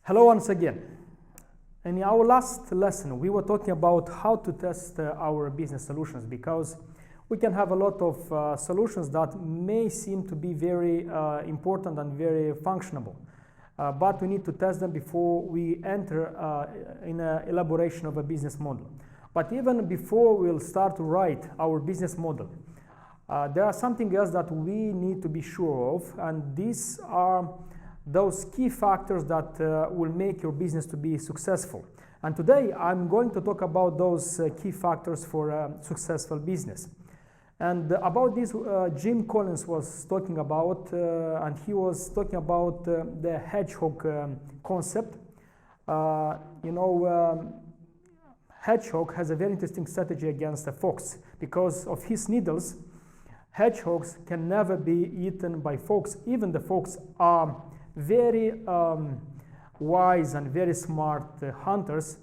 Hello once again. In our last lesson, we were talking about how to test our business solutions, because we can have a lot of solutions that may seem to be very important and very functionable, but we need to test them before we enter in an elaboration of a business model. But even before we'll start to write our business model, there are something else that we need to be sure of, and these are those key factors that will make your business to be successful. And today I'm going to talk about those key factors for a successful business. And about this, Jim Collins was talking about, and he was talking about the hedgehog concept. Hedgehog has a very interesting strategy against a fox. Because of his needles, hedgehogs can never be eaten by fox. Even the fox are very wise and very smart hunters.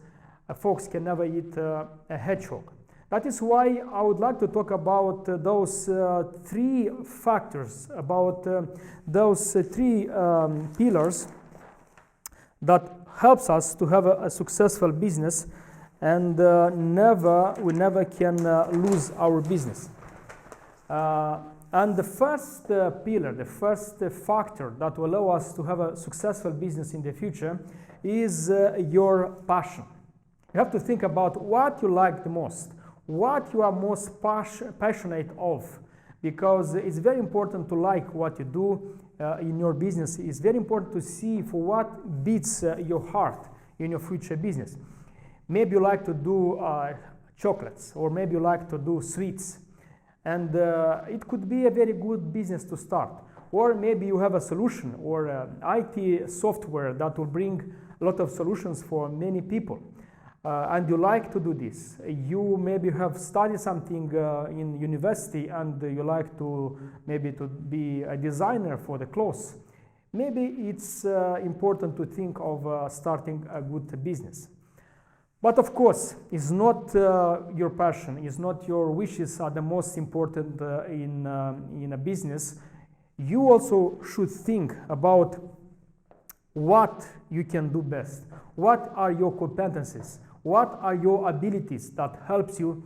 A fox can never eat a hedgehog. That is why I would like to talk about those three factors, about those three pillars that helps us to have a successful business, and we never can lose our business. And the first pillar, the first factor that will allow us to have a successful business in the future is your passion. You have to think about what you like the most, what you are most passionate of, because it's very important to like what you do in your business. It's very important to see for what beats your heart in your future business. Maybe you like to do chocolates, or maybe you like to do sweets. And it could be a very good business to start. Or maybe you have a solution or IT software that will bring a lot of solutions for many people. And you like to do this. You maybe have studied something in university, and you like to be a designer for the clothes. Maybe it's important to think of starting a good business. But of course, it's not your passion, it's not your wishes are the most important in a business. You also should think about what you can do best. What are your competencies? What are your abilities that helps you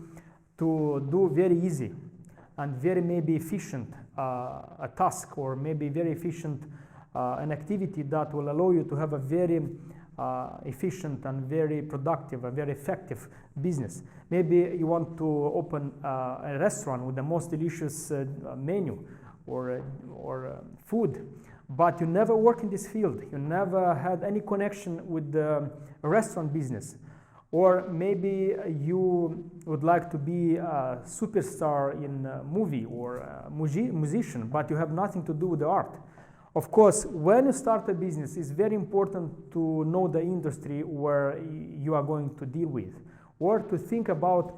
to do very easy and very maybe efficient a task, or maybe very efficient an activity that will allow you to have a very efficient and very productive and very effective business. Maybe you want to open a restaurant with the most delicious menu or food, but you never work in this field. You never had any connection with the restaurant business. Or maybe you would like to be a superstar in a movie, or a musician, but you have nothing to do with the art. Of course, when you start a business, it's very important to know the industry where you are going to deal with, or to think about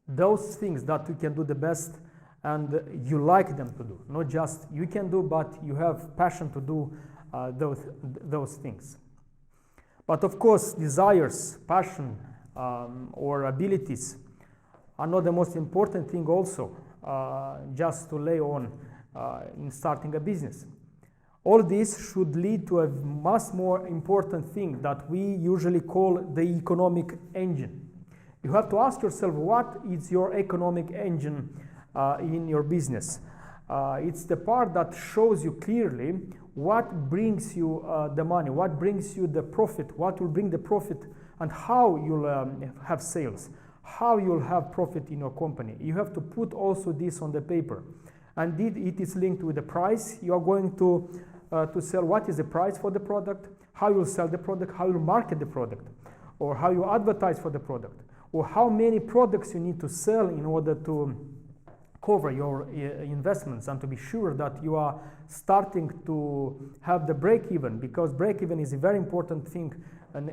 those things that you can do the best and you like them to do. Not just you can do, but you have passion to do those things. But of course, desires, passion, or abilities are not the most important thing also, just to lay on in starting a business. All this should lead to a much more important thing that we usually call the economic engine. You have to ask yourself, what is your economic engine in your business? It's the part that shows you clearly what brings you the money, what brings you the profit, what will bring the profit, and how you'll have sales, how you'll have profit in your company. You have to put also this on the paper. And it is linked with the price you are going to sell. What is the price for the product? How you will sell the product? How you will market the product? Or how you advertise for the product? Or how many products you need to sell in order to cover your investments, and to be sure that you are starting to have the break-even, because break-even is a very important thing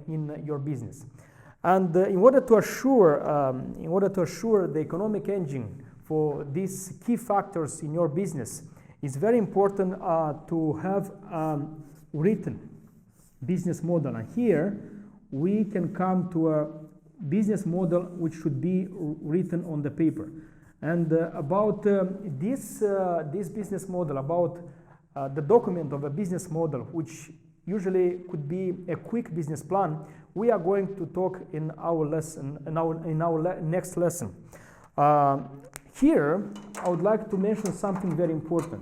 in your business. And in order to assure the economic engine for these key factors in your business, it's very important to have a written business model. And here we can come to a business model which should be written on the paper. And about this business model, about the document of a business model, which usually could be a quick business plan, we are going to talk in our lesson, in our next lesson. Here, I would like to mention something very important.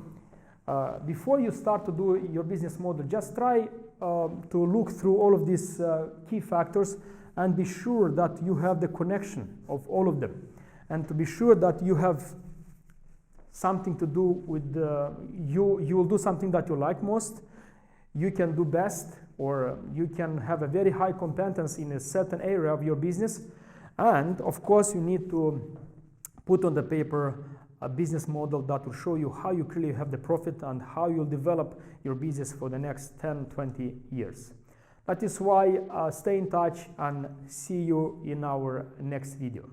Before you start to do your business model, just try to look through all of these key factors and be sure that you have the connection of all of them, and to be sure that you have something to do with you will do something that you like most, you can do best, or you can have a very high competence in a certain area of your business. And of course, you need to put on the paper a business model that will show you how you clearly have the profit and how you'll develop your business for the next 10, 20 years. That is why stay in touch and see you in our next video.